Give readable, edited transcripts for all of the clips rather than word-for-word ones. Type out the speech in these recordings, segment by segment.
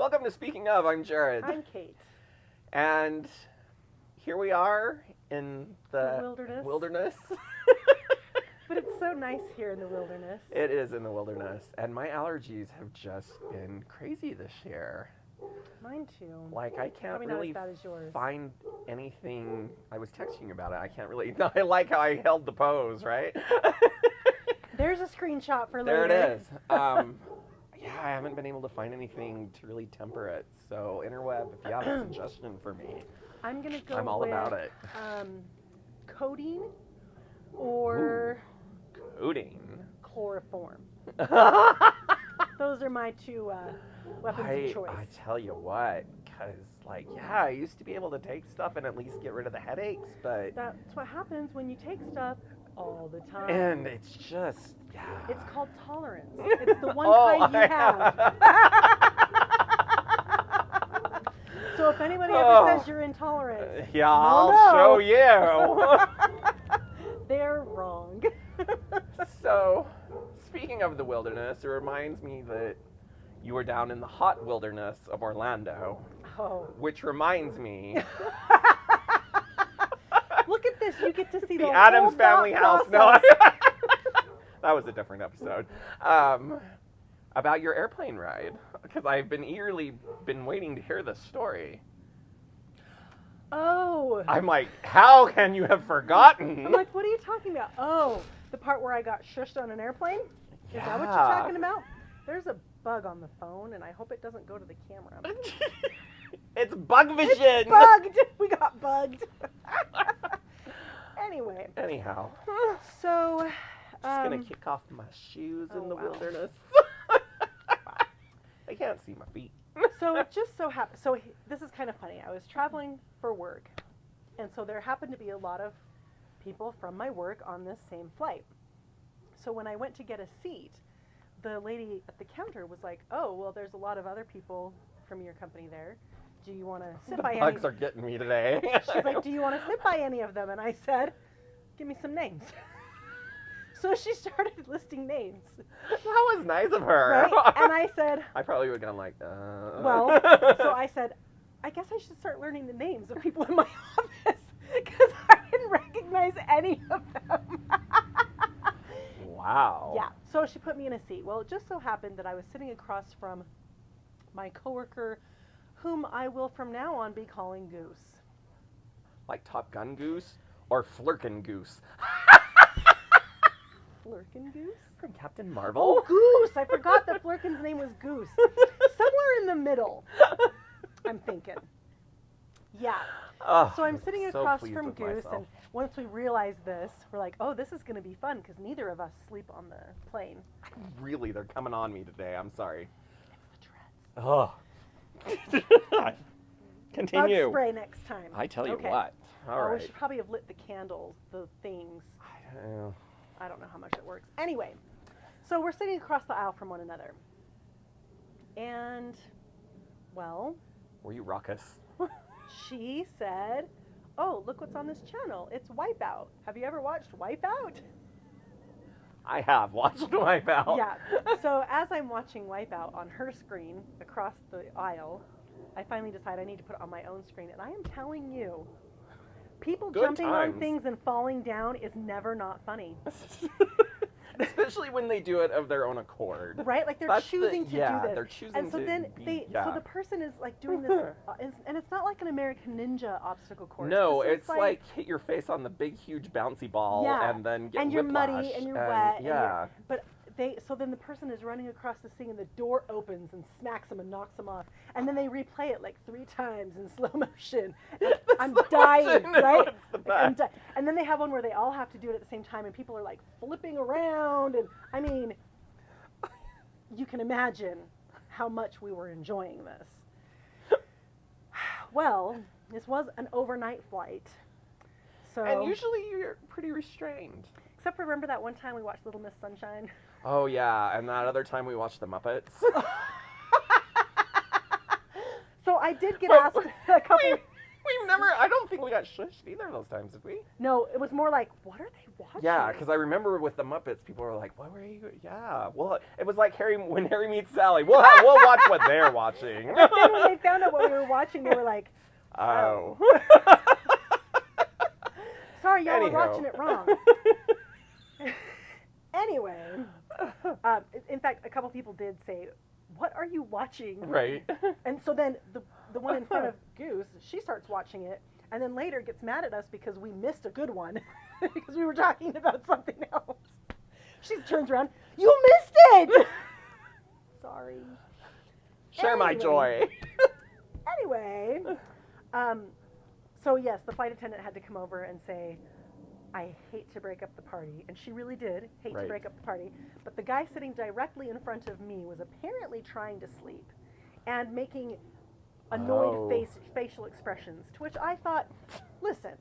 Welcome to Speaking Of. I'm Jared. I'm Kate. And here we are in the wilderness. But it's so nice here in the wilderness. It is in the wilderness. And my allergies have just been crazy this year. Mine too. Like, I can't Probably really not as bad as yours. find anything. I was texting you about it. I can't really. I like how I held the pose, right? There's a screenshot for later. There it is. Yeah, I haven't been able to find anything to really temper it. So, interweb, if you have a suggestion for me, I'm gonna go. I'm all with, about it. Codeine or codeine. chloroform. Those are my two weapons of choice. I tell you what, because, like, yeah, I used to be able to take stuff and at least get rid of the headaches, but... That's what happens when you take stuff all the time. And it's just, yeah. It's called tolerance. It's the one kind you have. So if anybody ever says you're intolerant, yeah, I'll show you. They're wrong. So, speaking of the wilderness, it reminds me that you were down in the hot wilderness of Orlando. Oh. Which reminds me... Look at this. You get to see the Addams whole Family House. No, that was a different episode. About your airplane ride, because I've been eagerly waiting to hear this story. Oh. I'm like, how can you have forgotten? I'm like, what are you talking about? Oh, the part where I got shushed on an airplane? Yeah. Is that what you're talking about? There's a bug on the phone, and I hope it doesn't go to the camera. It's bug vision. It's bugged. We got bugged. Anyway. Anyhow. So. Just gonna kick off my shoes in the wilderness. I can't see my feet. So it just so happened. So this is kind of funny. I was traveling for work, and so there happened to be a lot of people from my work on this same flight. So when I went to get a seat, the lady at the counter was like, "Oh, well, there's a lot of other people from your company there. Do you want to sit by any?" Bugs are getting me today. She's like, "Do you want to sit by any of them?" And I said, "Give me some names." So she started listing names. That was nice of her. Right? And I said... I probably would have gone like, Well, so I said, I guess I should start learning the names of people in my office, because I didn't recognize any of them. Wow. Yeah, so she put me in a seat. Well, it just so happened that I was sitting across from my coworker, whom I will from now on be calling Goose. Like Top Gun Goose or Flerken Goose? Flerken Goose? From Captain Marvel? Oh, Goose! I forgot that Flerken's name was Goose. Somewhere in the middle, I'm thinking. Yeah. Oh, so I'm sitting across so from Goose, myself. and once we realized this, we're like, oh, this is going to be fun, because neither of us sleep on the plane. Really, they're coming on me today. I'm sorry. It's the dreads. Oh. Continue. Bug spray next time. I tell you okay. what. All right. We should probably have lit the candles, the things. I don't know how much it works. Anyway, so we're sitting across the aisle from one another. And, well... Were you raucous? She said, oh, look what's on this channel. It's Wipeout. Have you ever watched Wipeout? I have watched Wipeout. Yeah. So as I'm watching Wipeout on her screen across the aisle, I finally decide I need to put it on my own screen. And I am telling you, people jumping on things and falling down is never not funny. Especially when they do it of their own accord. Right? Like they're choosing to do this. They're choosing and so to then so the person is like doing this, and it's not like an American Ninja obstacle course. No, it's like hit your face on the big, huge bouncy ball and then get and you're whiplash, muddy and you're wet. Yeah. So then the person is running across this thing and the door opens and smacks them and knocks them off. And then they replay it like 3 times in slow motion. I'm dying, right? And then they have one where they all have to do it at the same time and people are like flipping around. And I mean, you can imagine how much we were enjoying this. Well, this was an overnight flight. And usually you're pretty restrained. Except for, remember that one time we watched Little Miss Sunshine? Oh, yeah, and that other time we watched The Muppets. So I did get asked a couple... I don't think we got shushed either of those times, did we? No, it was more like, what are they watching? Yeah, because I remember with the Muppets, people were like, what were you? Yeah. Well, it was like when Harry meets Sally. We'll watch what they're watching. But then when they found out what we were watching, they were like, oh. Sorry, y'all Anyhow. were watching it wrong. Anyway, in fact, a couple people did say, what are you watching? Right. And so then the one in front of Goose, she starts watching it, and then later gets mad at us because we missed a good one because we were talking about something else. She turns around, you missed it! Sorry. Share my joy. Anyway, so yes, the flight attendant had to come over and say, I hate to break up the party. And she really did hate to break up the party. But the guy sitting directly in front of me was apparently trying to sleep and making annoyed facial expressions, to which I thought, listen,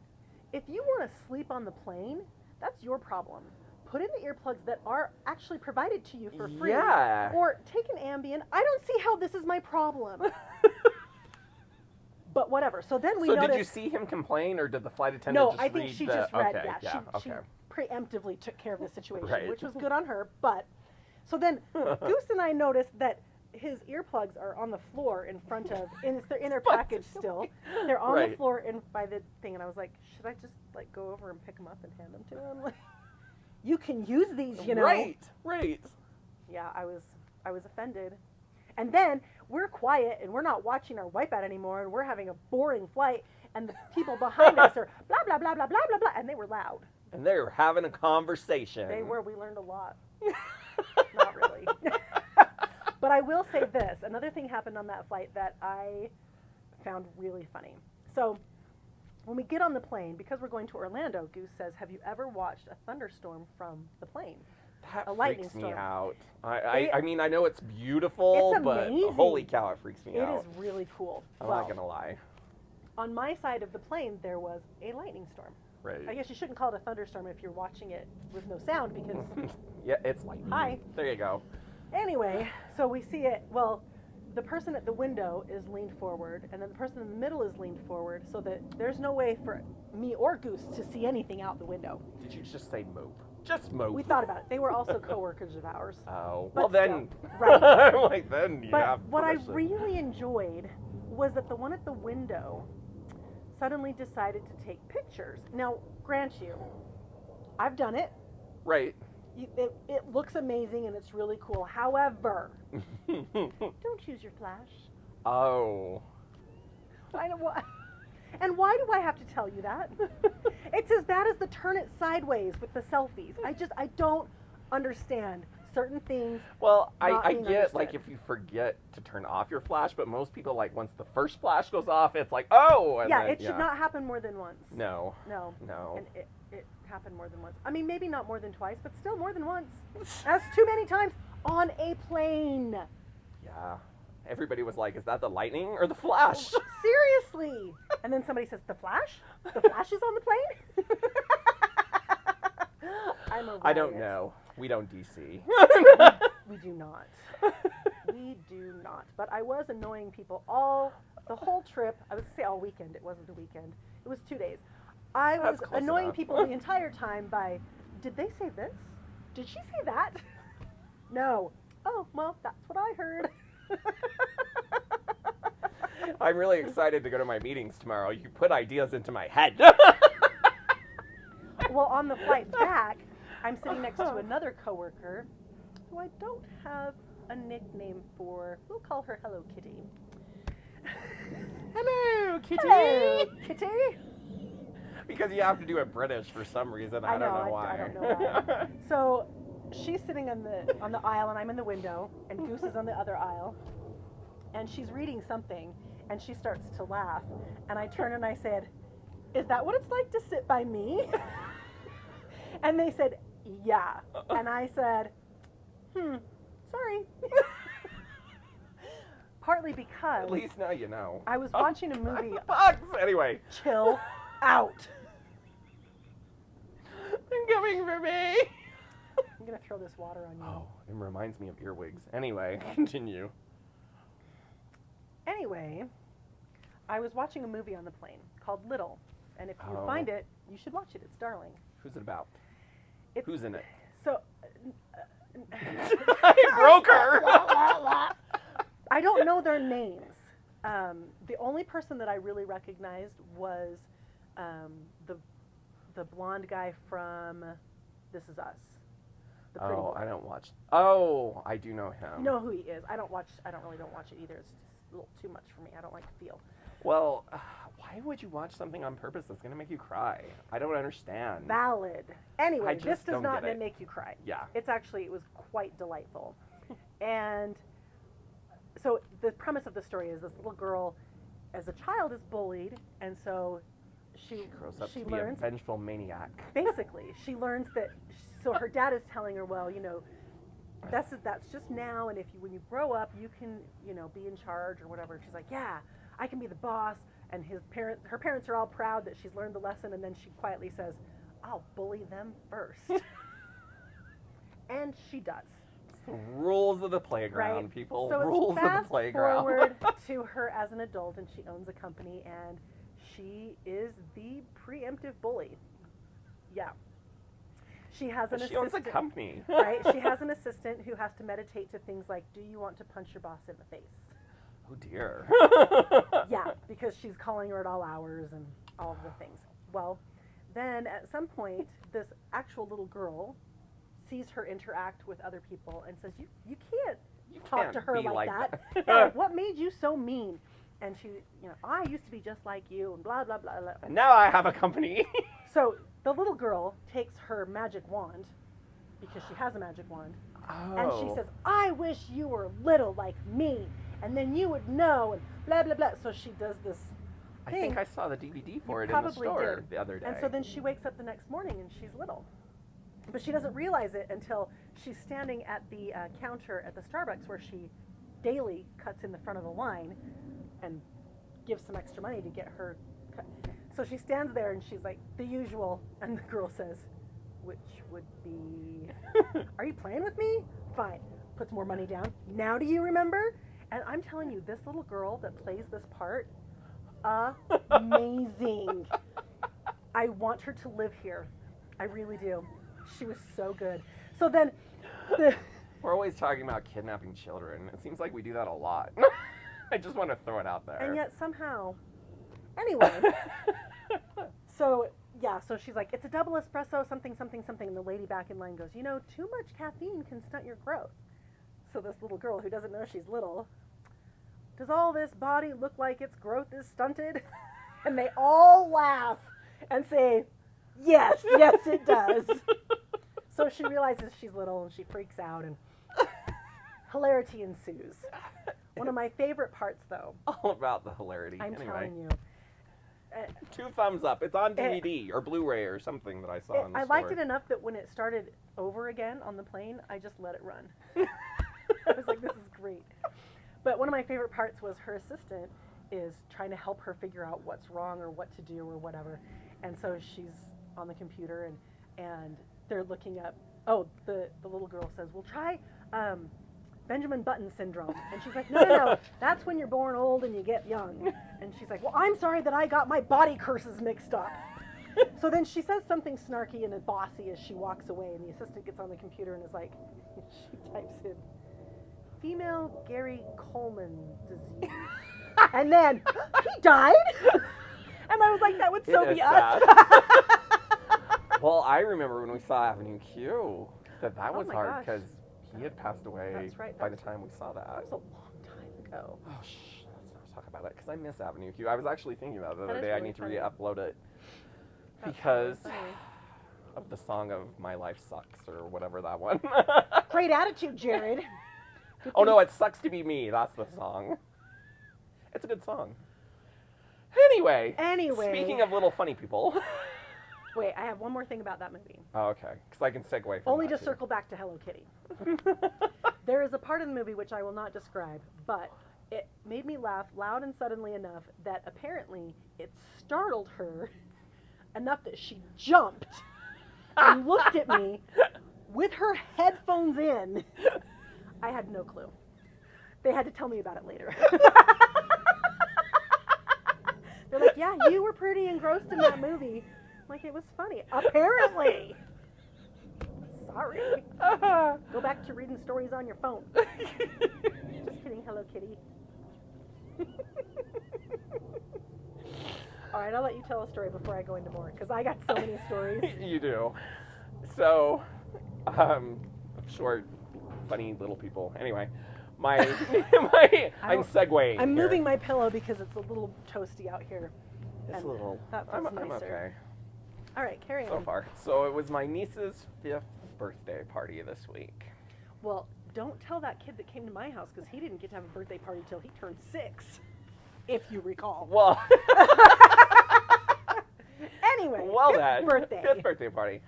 if you want to sleep on the plane, that's your problem. Put in the earplugs that are actually provided to you for free. Yeah. Or take an Ambien. I don't see how this is my problem. But whatever. So then we noticed... did you see him complain, or did the flight attendant just I think read she the... just read, okay, she preemptively took care of the situation, Right. which was good on her. But, so then Goose and I noticed that his earplugs are on the floor in front of, they're in their package still. They're on the floor by the thing, and I was like, should I just like go over and pick them up and hand them to him? Like, you can use these, you know. Right. Yeah, I was offended. And then we're quiet and we're not watching our Wipeout anymore, and we're having a boring flight, and the people behind us are blah, blah, blah, blah, blah, blah, blah, and they were loud. And they were having a conversation. They were. We learned a lot. Not really. But I will say this. Another thing happened on that flight that I found really funny. So when we get on the plane, because we're going to Orlando, Goose says, have you ever watched a thunderstorm from the plane? That a lightning freaks me storm. out. I mean, I know it's beautiful, it's but holy cow, it freaks me out. It is really cool. I'm not going to lie. On my side of the plane, there was a lightning storm. Right. I guess you shouldn't call it a thunderstorm if you're watching it with no sound, because... Yeah, it's lightning. Hi. There you go. Anyway, so we see it. Well, the person at the window is leaned forward, and then the person in the middle is leaned forward, so that there's no way for me or Goose to see anything out the window. Did you just say mope? Just mope. We thought about it. They were also coworkers of ours. Oh, But well then. still, right. Like then you But have what I permission. really enjoyed was that the one at the window suddenly decided to take pictures. Now, grant you, I've done it. Right. It looks amazing and it's really cool. However, don't use your flash. Oh. I know what. And why do I have to tell you that? It's as bad as the turn it sideways with the selfies. I don't understand certain things. Well, not I being get, understood. like, if you forget to turn off your flash, but most people, like, once the first flash goes off, it's like, oh! And Yeah, then, it should not happen more than once. No. No. No. And it happened more than once. I mean, maybe not more than twice, but still more than once. That's too many times on a plane. Yeah. Everybody was like, is that the lightning or the flash? Seriously. And then somebody says, the flash? The flash is on the plane? I'm a I don't riot. know. We don't DC. We do not. We do not. But I was annoying people the whole trip. I would say all weekend. It wasn't a weekend. It was 2 days. I was That's close annoying enough. people the entire time by, did they say this? Did she say that? No. Oh, well, that's what I heard. I'm really excited to go to my meetings tomorrow. You put ideas into my head. Well, on the flight back, I'm sitting next to another coworker who I don't have a nickname for. We'll call her Hello Kitty. Hello, Kitty. Hello, Kitty. Because you have to do it British for some reason. I don't know why. I don't know why. So she's sitting on the aisle, and I'm in the window, and Goose is on the other aisle, and she's reading something, and she starts to laugh, and I turn and I said, "Is that what it's like to sit by me?" And they said, "Yeah," and I said, sorry. Partly because At least now you know. I was watching a movie. Bugs! Anyway. Chill out. They're coming for me. I'm gonna throw this water on you. Oh, it reminds me of earwigs. Anyway, continue. Anyway, I was watching a movie on the plane called Little. And if you Oh. find it, you should watch it. It's darling. Who's it about? It's, Who's in it? So, I broke her. I don't know their names. The only person that I really recognized was the blonde guy from This Is Us. The pretty boy. I don't watch. Oh, I do know him. You know who he is. I don't really watch it either. It's just a little too much for me. I don't like to feel. Well, why would you watch something on purpose that's going to make you cry? I don't understand. Valid. Anyway, I this just does don't not get it. make you cry. Yeah. It was quite delightful. And so the premise of the story is this little girl, as a child, is bullied, and so she Grows up to be learns, a vengeful maniac. basically, she learns that, so her dad is telling her, well, that's just now, and when you grow up, you can, be in charge or whatever. And she's like, yeah, I can be the boss. And her parents are all proud that she's learned the lesson, and then she quietly says, I'll bully them first. And she does. Rules of the playground, Right. people. So Rules it's of the fast playground. forward to her as an adult, and she owns a company, and she is the preemptive bully. Yeah. She has an She owns a assistant. company. Right? She has an assistant who has to meditate to things like, do you want to punch your boss in the face? Oh dear. Yeah, because she's calling her at all hours and all of the things. Well, then at some point, this actual little girl sees her interact with other people and says, you can't talk can't to her be like like that. that." Yeah, like, what made you so mean? And she, I used to be just like you, and blah, blah, blah, blah. And now I have a company. So the little girl takes her magic wand, because she has a magic wand, and she says, I wish you were little like me, and then you would know, and blah, blah, blah. So she does this I thing. think I saw the DVD for it in the probably store did. the other day. And so then she wakes up the next morning and she's little. But she doesn't realize it until she's standing at the counter at the Starbucks, where she daily cuts in the front of the line and gives some extra money to get her cut. So she stands there and she's like, the usual. And the girl says, which would be, are you playing with me? Fine. Puts more money down. Now do you remember? And I'm telling you, this little girl that plays this part, amazing. I want her to live here. I really do. She was so good. So then, we're always talking about kidnapping children. It seems like we do that a lot. I just want to throw it out there. and yet somehow, anyway, so she's like, it's a double espresso, something, something, something. And the lady back in line goes, too much caffeine can stunt your growth. So this little girl, who doesn't know she's little, does all this body look like its growth is stunted? And they all laugh and say, yes, it does. So she realizes she's little and she freaks out, and hilarity ensues. One of my favorite parts, though. All about the hilarity. I'm anyway. telling you. 2 thumbs up. It's on DVD or Blu-ray or something that I saw in the I store. liked it enough that when it started over again on the plane, I just let it run. I was like, this is great. But one of my favorite parts was her assistant is trying to help her figure out what's wrong or what to do or whatever. And so she's on the computer and they're looking up, the little girl says, well, try Benjamin Button syndrome. And she's like, no, that's when you're born old and you get young. And she's like, well, I'm sorry that I got my body curses mixed up. So then she says something snarky and bossy as she walks away, and the assistant gets on the computer and is like, she types in, female Gary Coleman disease. And then, he died? And I was like, that would so be us. Well, I remember when we saw Avenue Q, that was my hard gosh. because he had passed away That's right, by the time we saw that. That was a long time ago. Oh, let's not talk about it because I miss Avenue Q. I was actually thinking about it the That other is day. I really need to funny. re-upload it That's because really funny. of the song of My Life Sucks or whatever that one. Great attitude, Jared. Oh no, It Sucks to Be Me. That's the song. It's a good song. Anyway. Speaking of little funny people. Wait, I have one more thing about that movie. Oh, okay. Because I can segue from Only that to circle back to Hello Kitty. There is a part of the movie which I will not describe, but it made me laugh loud and suddenly enough that apparently it startled her enough that she jumped and looked at me with her headphones in. I had no clue. They had to tell me about it later. They're like, yeah, you were pretty engrossed in that movie. I'm like, it was funny. Apparently. Sorry. Go back to reading stories on your phone. Just kidding. Hello, Kitty. All right, I'll let you tell a story before I go into more, because I got so many stories. You do. So, short, funny little people. Anyway, I'm segueing. I'm here. moving my pillow because it's a little toasty out here. It's a little. That feels I'm nicer. okay. All right, carry So on. far. So it was my niece's 5th birthday party this week. Well, don't tell that kid that came to my house, because he didn't get to have a birthday party till he turned 6, if you recall. Well. Anyway, Well, fifth then, birthday. 5th birthday party.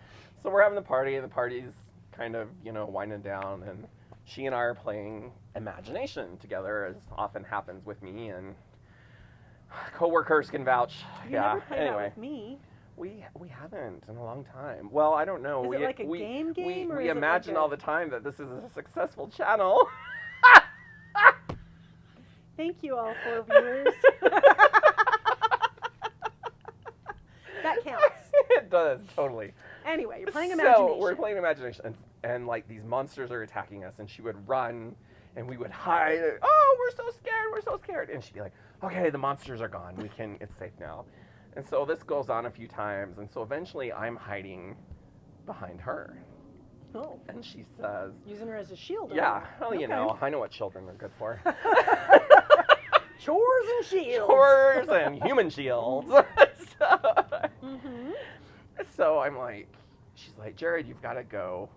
So we're having the party, and the party's kind of, winding down, and she and I are playing imagination together, as often happens with me, and coworkers can vouch. You never played that with me. We haven't in a long time. Well, I don't know. Is it like a game, or we is it imagine like all the time that this is a successful channel. Thank you, all 4 viewers. That counts. It does, totally. Anyway, you're playing imagination. So we're playing imagination, and like these monsters are attacking us, and she would run, and we would hide. Oh, we're so scared, and she'd be like, okay, the monsters are gone. It's safe now. And so this goes on a few times, and so eventually I'm hiding behind her. Oh. And she says, Using her as a shield. yeah, well, Okay. I know what children are good for. Chores and shields. Chores and human shields. Mm-hmm. So I'm like, she's like, Jared, you've got to go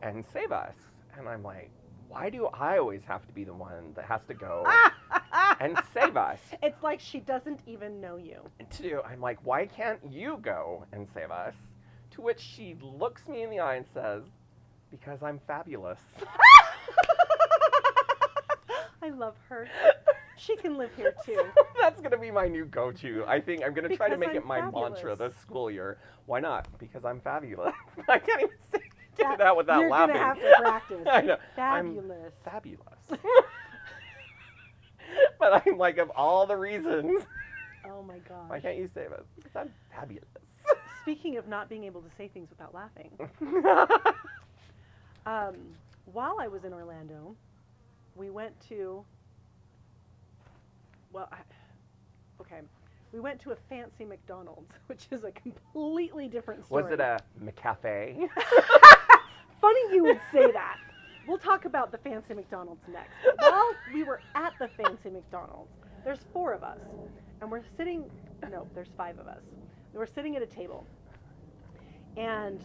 and save us. And I'm like, why do I always have to be the one that has to go and save us? It's like she doesn't even know you. I'm like, why can't you go and save us? To which she looks me in the eye and says, because I'm fabulous. I love her. She can live here too. That's going to be my new go-to. I think I'm going to try to make Because it my I'm mantra fabulous. this school year. Why not? Because I'm fabulous. I can't even do that without You're laughing. You're going to have to practice. I know. Fabulous. I'm fabulous. But I'm like, of all the reasons, Oh my gosh. why can't you save us? Because I'm fabulous. Speaking of not being able to say things without laughing, while I was in Orlando, we went to, we went to a fancy McDonald's, which is a completely different story. Was it a McCafe? Funny you would say that. We'll talk about the fancy McDonald's next. But while we were at the fancy McDonald's, there's 4 of us, and we're sitting, no, there's 5 of us. We're sitting at a table, and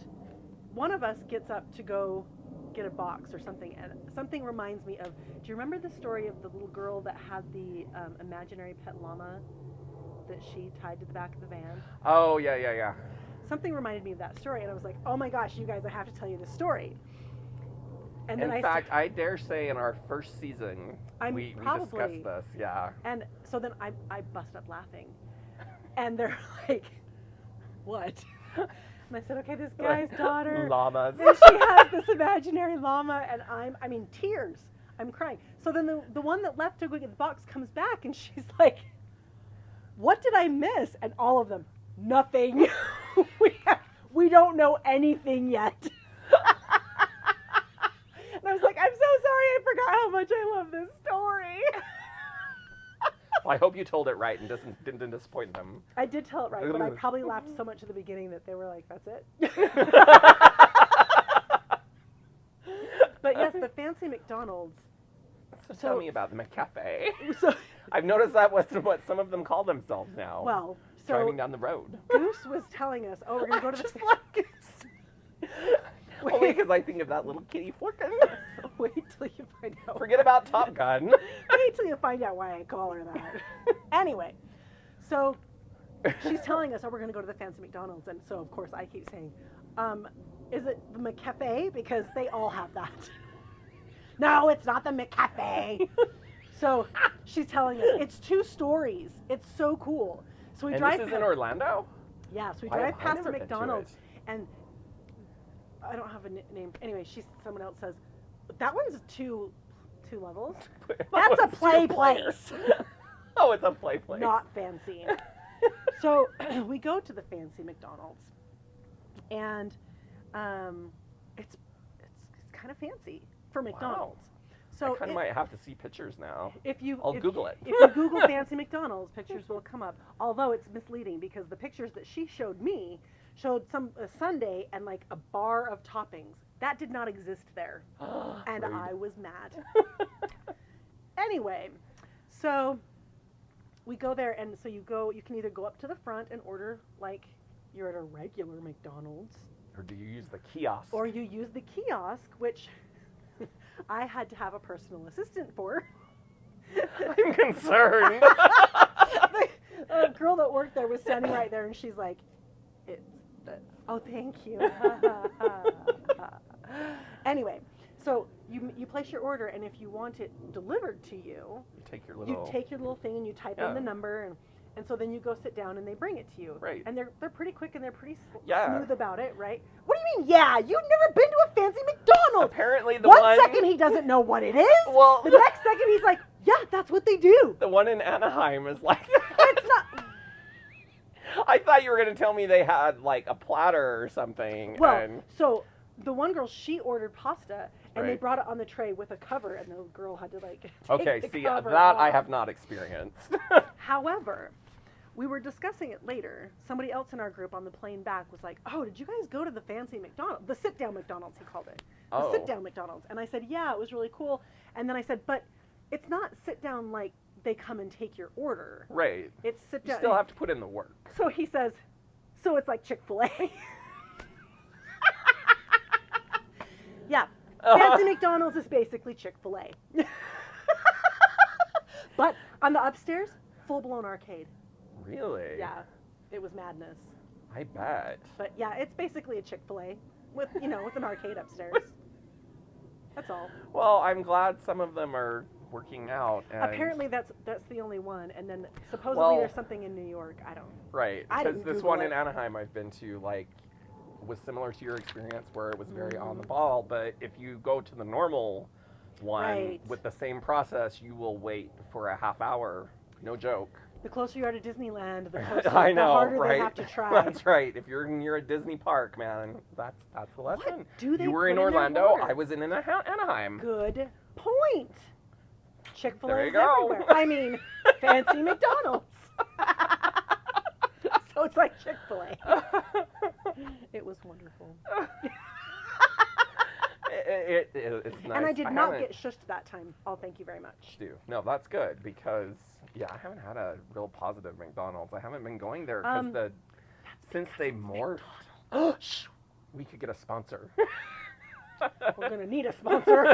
one of us gets up to go get a box or something, and something reminds me of, do you remember the story of the little girl that had the imaginary pet llama that she tied to the back of the van? Oh, yeah. Something reminded me of that story, and I was like, oh my gosh, you guys, I have to tell you this story. And then In fact, I dare say in our first season, we discussed this, yeah. And so then I bust up laughing. And they're like, what? And I said, okay, this guy's daughter. Llamas. And she has this imaginary llama, and I mean, tears. I'm crying. So then the one that left to go get the box comes back, and she's like, what did I miss? And all of them, nothing. We don't know anything yet. And I was like, I'm so sorry, I forgot how much I love this story. Well, I hope you told it right and didn't disappoint them. I did tell it right, but I probably laughed so much at the beginning that they were like, that's it? But yes, the fancy McDonald's. So tell me about the McCafe. So, I've noticed that was what some of them call themselves now. well, so driving down the road. Goose was telling us, oh, we're going to go to the... Just like Goose. Only because I think of that little kitty Flerken. Wait till you find out. Forget about Top Gun. Wait till you find out why I call her that. Anyway, so she's telling us, oh, we're going to go to the fancy McDonald's. And so, of course, I keep saying, is it the McCafe? Because they all have that. No, it's not the McCafe. So she's telling us, it's 2 stories. It's so cool. So we And drive. this is in Orlando? Yeah, so we I've drive past never the been to McDonald's, it. and I don't have a name. Anyway, someone else says, that one's 2 levels. That's a play place. Oh, it's a play place. Not fancy. So we go to the fancy McDonald's, and it's kind of fancy for McDonald's. So I kind of might have to see pictures now. I'll Google it. If you Google fancy McDonald's, pictures will come up. Although it's misleading because the pictures that she showed me showed a sundae and like a bar of toppings. That did not exist there, and Rude. I was mad. Anyway, so we go there, and so you can either go up to the front and order like you're at a regular McDonald's, or do you use the kiosk? or you use the kiosk, which I had to have a personal assistant for. I'm concerned. A girl that worked there was standing right there, and she's like, "Oh, thank you." Anyway, so you place your order, and if you want it delivered to you, you take your little thing and you type in the number, and so then you go sit down and they bring it to you. Right. And they're pretty quick and they're pretty Yeah. smooth about it, right? What do you mean, yeah? You've never been to a fancy McDonald's. Apparently the one second he doesn't know what it is. Well, the next second he's like, yeah, that's what they do. The one in Anaheim is like It's not. I thought you were going to tell me they had like a platter or something. Well, so the one girl, she ordered pasta, and they Right. brought it on the tray with a cover, and the girl had to like take okay, the see, cover that I off. have not experienced. However, we were discussing it later. Somebody else in our group on the plane back was like, "Oh, did you guys go to the fancy McDonald's? The sit-down McDonald's," he called it. The Oh. sit-down McDonald's. And I said, "Yeah, it was really cool." And then I said, "But it's not sit-down like they come and take your order. Right. It's You sit-down." still have to put in the work. So he says, "So it's like Chick-fil-A." Yeah. Fancy McDonald's is basically Chick-fil-A. But on the upstairs, full-blown arcade. Really? Yeah. It was madness. I bet. But yeah, it's basically a Chick-fil-A with with an arcade upstairs. That's all. Well, I'm glad some of them are working out. And Apparently that's the only one, and then supposedly Well- there's something in New York. I don't. Right. I Because didn't this Google one it. in Anaheim I've been to, like, was similar to your experience where it was very on the ball. But if you go to the normal one Right. with the same process, you will wait for a half hour. No joke. The closer you are to Disneyland, the closer, I know, the harder right? they have to try. That's right. If you're near a Disney park, man, that's the lesson. What do they You were put in their Orlando. order? I was in Anaheim. Good point. Chick-fil-A There you is go. everywhere. I mean, fancy McDonald's. So it's like Chick-fil-A. It was wonderful. It's nice. And I did not haven't- get shushed that time. Oh, thank you very much. No, that's good because I haven't had a real positive McDonald's. I haven't been going there because since they morphed. Shh, we could get a sponsor. We're gonna need a sponsor.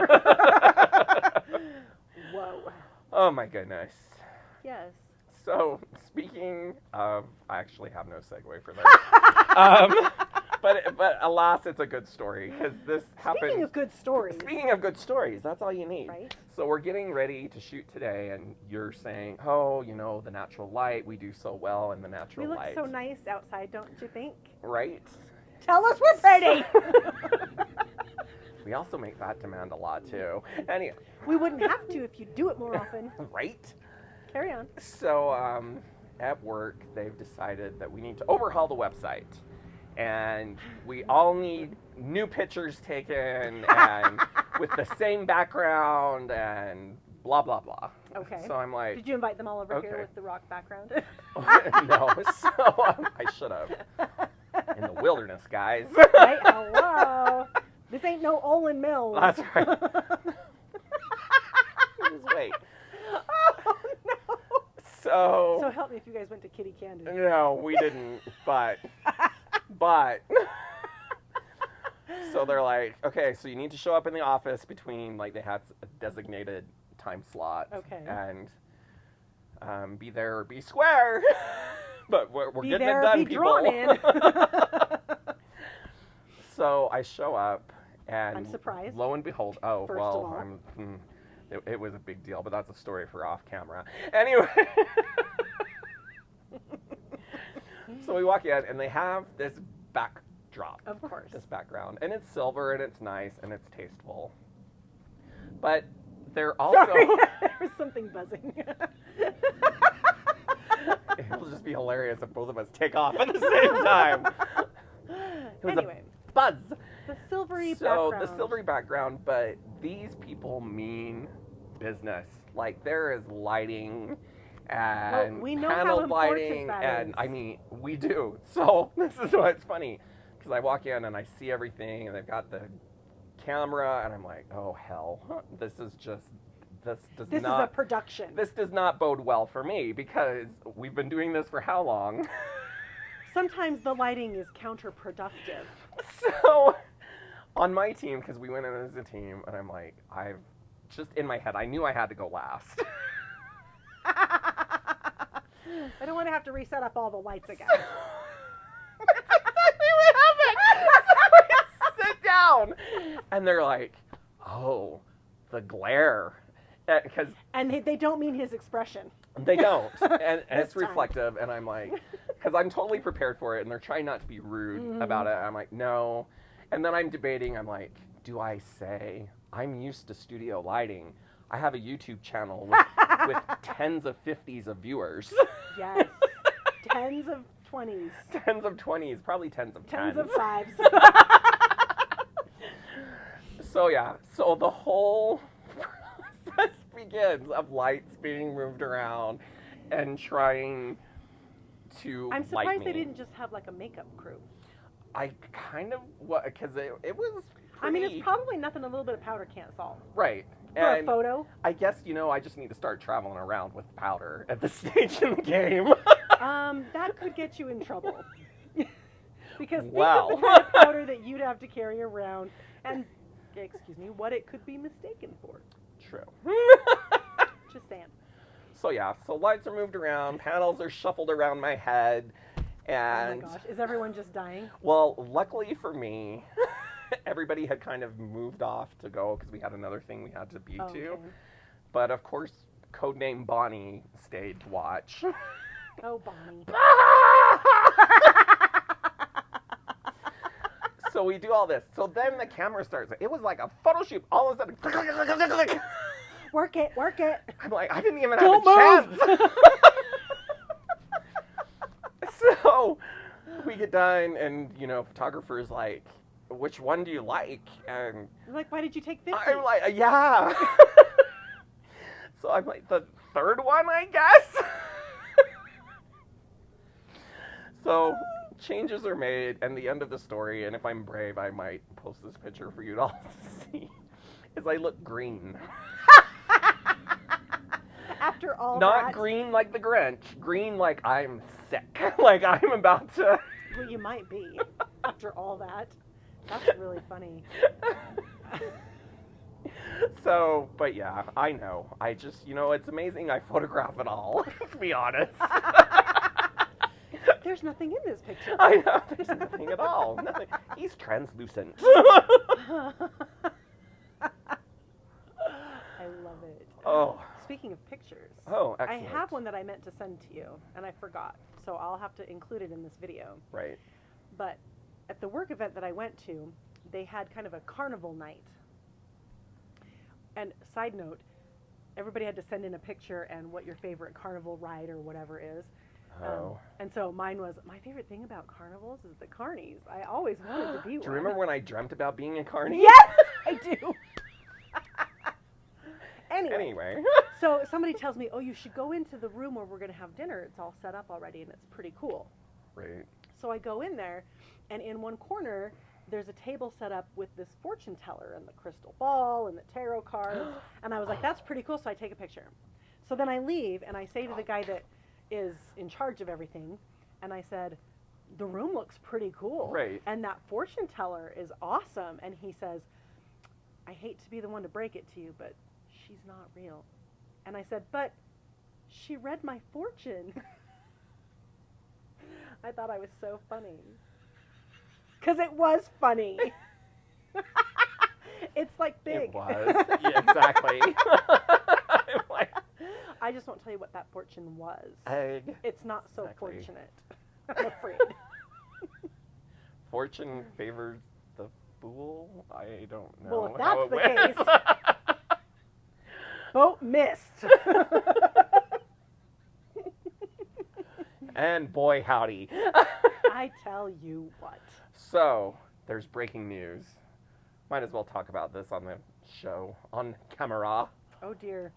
Whoa. Oh my goodness. Yes. So speaking of, I actually have no segue for this. But alas, it's a good story because this happened. Speaking of good stories. Speaking of good stories, that's all you need. Right. So we're getting ready to shoot today, and you're saying, "Oh, the natural light. We do so well in the natural We look light." so nice outside, don't you think? Right. Tell us we're pretty. We also make that demand a lot too. Anyway. We wouldn't have to if you do it more often. Right. Carry on. So at work, they've decided that we need to overhaul the website. And we all need new pictures taken and with the same background and blah, blah, blah. Okay. So I'm like, Did you invite them all over here Okay. with the rock background? no, so I should have. In the wilderness, guys. Right? Hello. This ain't no Olin Mills. That's right. Just wait. Oh, no. So help me if you guys went to Kitty Candy. No, we didn't, but so they're like, okay, so you need to show up in the office between, like, they had a designated time slot. Okay. And be there or be square. But we're Be getting there it or done, be people. drawn in. So I show up, and I'm surprised. lo and behold, oh, First well, of all. it was a big deal, but that's a story for off camera. Anyway. So we walk in, and they have this backdrop. Of course. This background. And it's silver, and it's nice, and it's tasteful. But they're also... Sorry, there was something buzzing. It'll just be hilarious if both of us take off at the same time. It was Anyway, a buzz. the silvery So background. the silvery background, but these people mean business. Like there is lighting and Well, we know how panel important lighting, that and is. I mean we do. So this is what's funny, because I walk in and I see everything, and they've got the camera, and I'm like, oh hell, this does This not. is a production. This does not bode well for me, because we've been doing this for how long? Sometimes the lighting is counterproductive. So, on my team, because we went in as a team, and I'm like, I've just in my head, I knew I had to go last. I don't want to have to reset up all the lights again. That's exactly what happened. So I sit down, and they're like, oh, the glare. Because And they don't mean his expression. they don't, and it's This time. reflective, and I'm like, because I'm totally prepared for it, and they're trying not to be rude about it. I'm like, no. And then I'm debating, I'm like, do I say, I'm used to studio lighting. I have a YouTube channel with tens of 50s of viewers. Yes. Tens of 20s. Tens of 20s, probably tens of 10s. Tens of 5s. So yeah, so the whole process begins of lights being moved around and trying to I'm light surprised me. they didn't just have like a makeup crew. I kind of, because it was pretty, I mean, it's probably nothing a little bit of powder can't solve. right. For a And photo. I guess, I just need to start traveling around with powder at this stage in the game. That could get you in trouble. Because Wow. think of the kind of powder that you'd have to carry around and, excuse me, what it could be mistaken for. True. Just saying. So yeah, so lights are moved around, panels are shuffled around my head, and Oh my gosh, is everyone just dying? well, luckily for me, everybody had kind of moved off to go because we had another thing we had to be to. Okay. But of course, codename Bonnie stayed to watch. Oh, Bonnie. So we do all this. So then the camera starts. It was like a photo shoot. All of a sudden, Work it, work it. I'm like, I didn't even Don't have a move. chance. So we get done, and photographer's like, which one do you like? And I'm like, why did you take 50? I'm like, yeah. So I'm like, the third one, I guess. So changes are made, and the end of the story, and if I'm brave, I might post this picture for you to all see, is I look green. After all Not that. green like the Grinch, green like I'm sick. Like I'm about to... Well, you might be. After all that. That's really funny. So, but yeah, I know. I just, it's amazing I photograph it all, to be honest. There's nothing in this picture. I know, there's nothing at all. Nothing. He's translucent. I love it. Oh. Speaking of pictures, Oh, excellent. I have one that I meant to send to you, and I forgot. So I'll have to include it in this video. Right. But at the work event that I went to, they had kind of a carnival night. And side note, everybody had to send in a picture and what your favorite carnival ride or whatever is. Oh. And so mine was, my favorite thing about carnivals is the carnies. I always wanted to be one. Do you remember when I dreamt about being a carny? Yes, I do. Anyway. So somebody tells me, oh, you should go into the room where we're going to have dinner. It's all set up already, and it's pretty cool. Right. So I go in there, and in one corner, there's a table set up with this fortune teller and the crystal ball and the tarot cards. And I was like, that's pretty cool, so I take a picture. So then I leave, and I say to the guy that is in charge of everything, and I said, the room looks pretty cool. Right. And that fortune teller is awesome. And he says, I hate to be the one to break it to you, but she's not real. And I said, but she read my fortune. I thought I was so funny. Because it was funny. It's like big. It was. Yeah, exactly. I'm like, I just won't tell you what that fortune was. egg. It's not so Exactly. fortunate. I'm afraid. Fortune favors the fool? I don't know. Well, if how that's it the went. Boat missed. And boy, howdy. I tell you what. So, there's breaking news. Might as well talk about this on the show, on camera. Oh dear.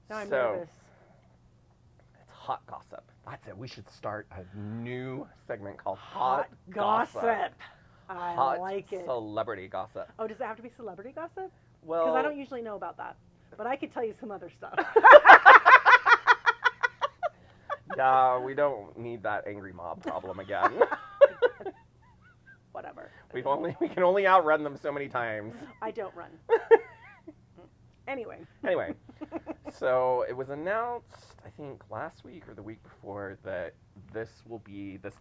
Now I'm So, nervous. It's hot gossip. That's it. We should start a new segment called Hot Gossip. I Hot like it. celebrity gossip. Oh, does it have to be celebrity gossip? Well, Because I don't usually know about that. But I could tell you some other stuff. yeah, we don't need that angry mob problem again. Whatever. we can only outrun them so many times. I don't run. Anyway. Anyway, so it was announced, I think last week or the week before, that this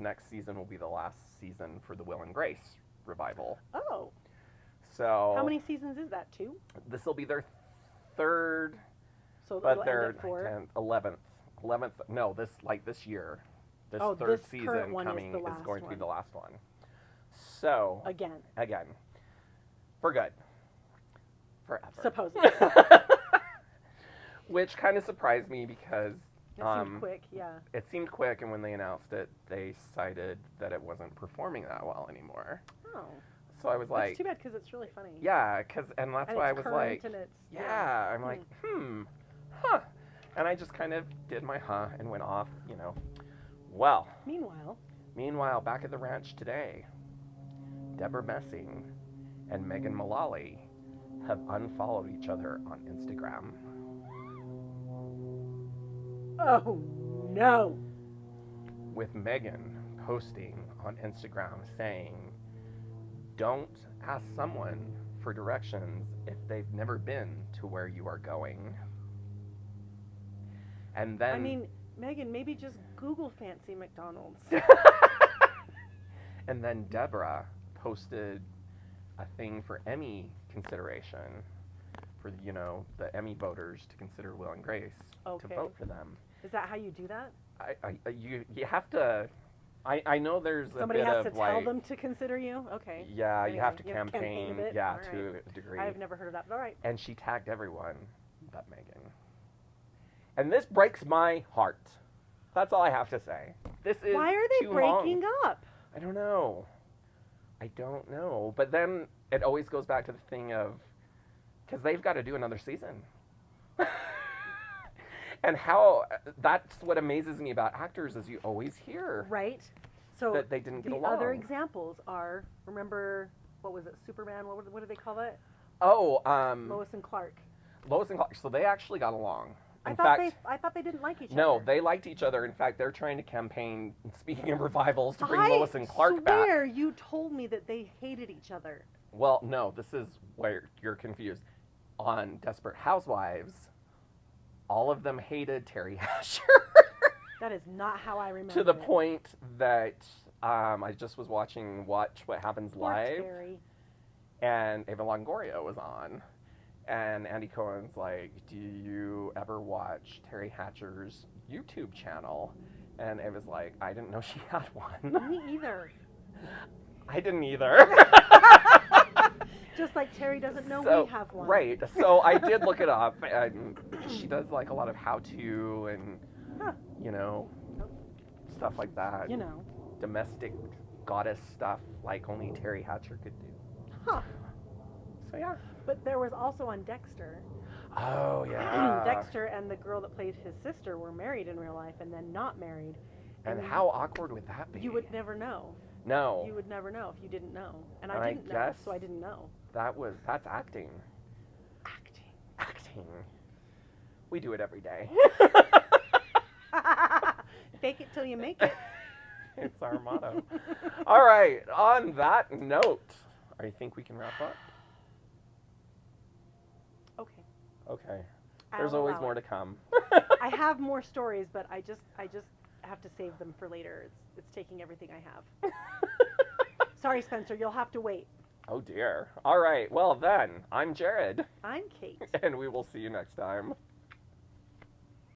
next season will be the last season for the Will and Grace revival. Oh. So How many seasons is that? 2? this will be their third, So but it'll their end at 4? 11th. No, this year, this Oh, third this current season one is coming the is last going to be one. the last one. So Again. for good, forever. Supposedly. Which kind of surprised me because It seemed quick, yeah. it seemed quick, and when they announced it, they cited that it wasn't performing that well anymore. Oh. So I was That's like, too bad because it's really funny. yeah, and that's And why I it's was current like, and it's, yeah, I'm like, huh. And I just kind of did my and went off, Well, Meanwhile, back at the ranch today, Deborah Messing and Megan Mullally have unfollowed each other on Instagram. oh no. With Megan posting on Instagram saying, "Don't ask someone for directions if they've never been to where you are going." And then I mean, Megan, maybe just Google fancy McDonald's. and then Deborah posted a thing for Emmy consideration for the Emmy voters to consider Will and Grace to Okay. vote for them. Is that how you do that? You have to. I know there's Somebody a bit has of to tell like, them to consider you? Okay. yeah, you Anyway, have to you have to campaign campaign, it? yeah, All right. to a degree. I've never heard of that, but all right. And she tagged everyone but Megan. And this breaks my heart. That's all I have to say. This is Why are they too breaking long. up? I don't know. But then it always goes back to the thing of, because they've got to do another season. And that's what amazes me about actors is you always hear Right? So that they didn't get the along. other examples are, remember, what was it, Superman? What do they call it? Oh, Lois and Clark. Lois and Clark. So they actually got along. I In thought fact, I thought they didn't like each no, other. they liked each other. In fact, they're trying to campaign, speaking of revivals, to bring I Lois and Clark back. swear you told me that they hated each other. Well, no, this is where you're confused. On Desperate Housewives, all of them hated Terry Hatcher. That is not how I remember To the it. point that I just was watching Watch What Happens Poor Live, Terry. and Ava Longoria was on. And Andy Cohen's like, "Do you ever watch Terry Hatcher's YouTube channel?" And Ava's like, "I didn't know she had one." Me either. I didn't either. Just like Terry doesn't know So, we have one. Right. So I did look it up. And she does like a lot of how-to and, Huh. stuff like that. Domestic goddess stuff like only Terry Hatcher could do. Huh. So yeah. But there was also on Dexter. Oh yeah. Dexter and the girl that played his sister were married in real life and then not married. And how awkward would that be? You would never know. No. You would never know if you didn't know. And And I I didn't know, guess- so I didn't know. That's acting. Acting. Acting. We do it every day. Fake it till you make it. It's our motto. All right. On that note, I think we can wrap up. Okay. Okay. I'll There's always allow more it. to come. I have more stories, but I just have to save them for later. It's taking everything I have. Sorry, Spencer, you'll have to wait. Oh dear. All right. Well then, I'm Jared, I'm Kate. and we will see you next time.